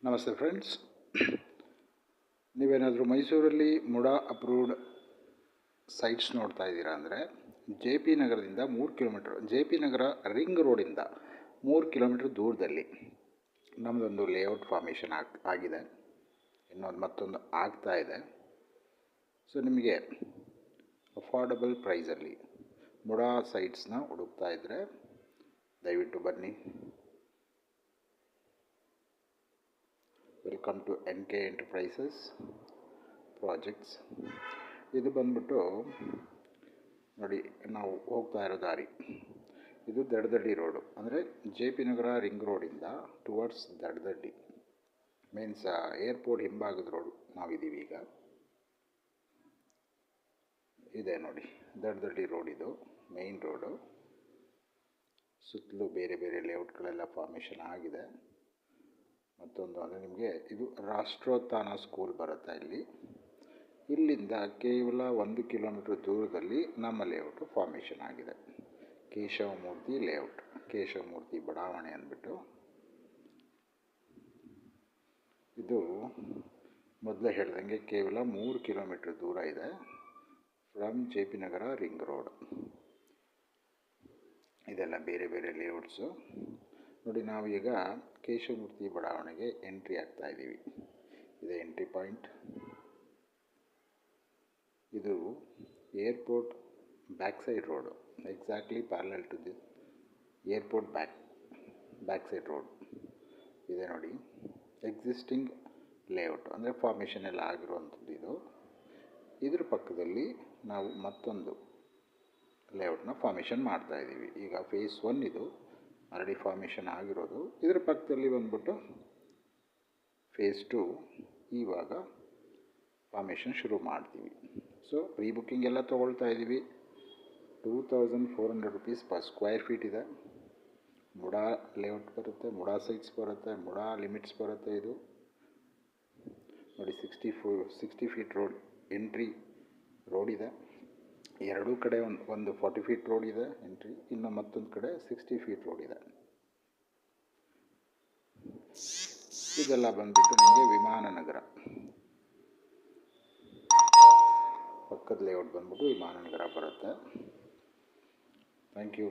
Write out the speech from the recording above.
ನಮಸ್ತೆ ಫ್ರೆಂಡ್ಸ್. ನೀವೇನಾದರೂ ಮೈಸೂರಲ್ಲಿ ಮುಡಾ ಅಪ್ರೂವ್ಡ್ ಸೈಟ್ಸ್ ನೋಡ್ತಾ ಇದ್ದೀರಾ ಅಂದರೆ ಜೆ ಪಿ ನಗರದಿಂದ 3 kilometre, J P Nagar ring ರೋಡಿಂದ 3 ಕಿಲೋಮೀಟ್ರ್ ದೂರದಲ್ಲಿ ನಮ್ಮದೊಂದು ಲೇಔಟ್ ಫಾರ್ಮೇಷನ್ ಆಗಿದೆ. ಮತ್ತೊಂದು ಆಗ್ತಾ ಇದೆ. ಸೊ ನಿಮಗೆ ಅಫೋರ್ಡಬಲ್ ಪ್ರೈಸಲ್ಲಿ ಮುಡಾ ಸೈಟ್ಸ್ನ ಹುಡುಕ್ತಾ ಇದ್ದರೆ ದಯವಿಟ್ಟು ಬನ್ನಿ. Welcome to NK enterprises projects. ಇದು ಬಂದ್ಬಿಟ್ಟು ನೋಡಿ, ನಾವು ಹೋಗ್ತಾ ಇರೋ ದಾರಿ ಇದು ದಡದಳ್ಳಿ ರೋಡು, ಅಂದರೆ ಜೆ ಪಿ ನಗರ ರಿಂಗ್ ರೋಡಿಂದ ಟುವರ್ಡ್ಸ್ ದಡದಳ್ಳಿ, ಮೀನ್ಸ್ ಏರ್ಪೋರ್ಟ್ ಹಿಂಭಾಗದ ರೋಡು ನಾವಿದ್ದೀವಿ ಈಗ. ಇದೆ ನೋಡಿ, ದಡದಳ್ಳಿ ರೋಡ್, ಇದು ಮೇಯ್ನ್ ರೋಡು. ಸುತ್ತಲೂ ಬೇರೆ ಬೇರೆ ಲೇಔಟ್ಗಳೆಲ್ಲ ಫಾರ್ಮೇಷನ್ ಆಗಿದೆ. ಮತ್ತೊಂದು ಅಂದರೆ ನಿಮಗೆ ಇದು ರಾಷ್ಟ್ರೋತ್ಥಾನ ಸ್ಕೂಲ್ ಬರುತ್ತೆ ಇಲ್ಲಿಂದ ಕೇವಲ 1 ಕಿಲೋಮೀಟ್ರ್ ದೂರದಲ್ಲಿ ನಮ್ಮ ಲೇಔಟು ಫಾರ್ಮೇಷನ್ ಆಗಿದೆ. ಕೇಶವಮೂರ್ತಿ ಲೇಔಟ್, ಕೇಶವಮೂರ್ತಿ ಬಡಾವಣೆ ಅಂದ್ಬಿಟ್ಟು. ಇದು ಮೊದಲೇ ಹೇಳ್ದಂಗೆ ಕೇವಲ 3 ಕಿಲೋಮೀಟ್ರ್ ದೂರ ಇದೆ from J P Nagar ring road. ಇದೆಲ್ಲ ಬೇರೆ ಬೇರೆ ಲೇಔಟ್ಸು ನೋಡಿ. ನಾವೀಗ ಕೇಶವಮೂರ್ತಿ ಬಡಾವಣೆಗೆ ಎಂಟ್ರಿ ಆಗ್ತಾ ಇದ್ದೀವಿ. ಇದೆ ಎಂಟ್ರಿ ಪಾಯಿಂಟ್. ಇದು airport back side road, exactly parallel to the airport back side road ಇದೆ ನೋಡಿ. ಎಕ್ಸಿಸ್ಟಿಂಗ್ ಲೇಔಟ್ ಅಂದರೆ ಫಾರ್ಮೇಷನ್ ಎಲ್ಲ ಆಗಿರುವಂಥದ್ದು ಇದು. ಇದ್ರ ಪಕ್ಕದಲ್ಲಿ ನಾವು ಮತ್ತೊಂದು ಲೇಔಟ್ನ ಫಾರ್ಮೇಷನ್ ಮಾಡ್ತಾ ಇದ್ದೀವಿ. ಈಗ ಫೇಸ್ 1 ಇದು ಆಲ್ರೆಡಿ ಫಾರ್ಮೇಷನ್ ಆಗಿರೋದು. ಇದರ ಪಕ್ಕದಲ್ಲಿ ಬಂದ್ಬಿಟ್ಟು ಫೇಸ್ 2 ಇವಾಗ ಫಾರ್ಮೇಷನ್ ಶುರು ಮಾಡ್ತೀವಿ. ಸೊ ಪ್ರೀ ಬುಕ್ಕಿಂಗ್ ಎಲ್ಲ ತೊಗೊಳ್ತಾ ಇದ್ದೀವಿ. 2400 ರೂಪೀಸ್ ಪರ್ ಸ್ಕ್ವೇರ್ ಫೀಟ್ ಇದೆ. ಮುಡಾ ಲೇಔಟ್ ಬರುತ್ತೆ, ಮುಡಾ ಸೈಟ್ಸ್ ಬರುತ್ತೆ, ಮುಡಾ ಲಿಮಿಟ್ಸ್ ಬರುತ್ತೆ. ಇದು ನೋಡಿ, 60 ಫೀಟ್ ರೋಡ್ ಎಂಟ್ರಿ ರೋಡ್ ಇದೆ. ಎರಡೂ ಕಡೆ ಒಂದು 40 ಫೀಟ್ ರೋಡ್ ಇದೆ ಎಂಟ್ರಿ, ಇನ್ನು ಮತ್ತೊಂದು ಕಡೆ 60 ಫೀಟ್ ರೋಡ್ ಇದೆ. ಇದೆಲ್ಲ ಬಂದ್ಬಿಟ್ಟು ನಿಮಗೆ ವಿಮಾನ ನಗರ ಪಕ್ಕದ ಲೇಔಟ್ ಬಂದ್ಬಿಟ್ಟು ವಿಮಾನ ನಗರ ಬರುತ್ತೆ. Thank you.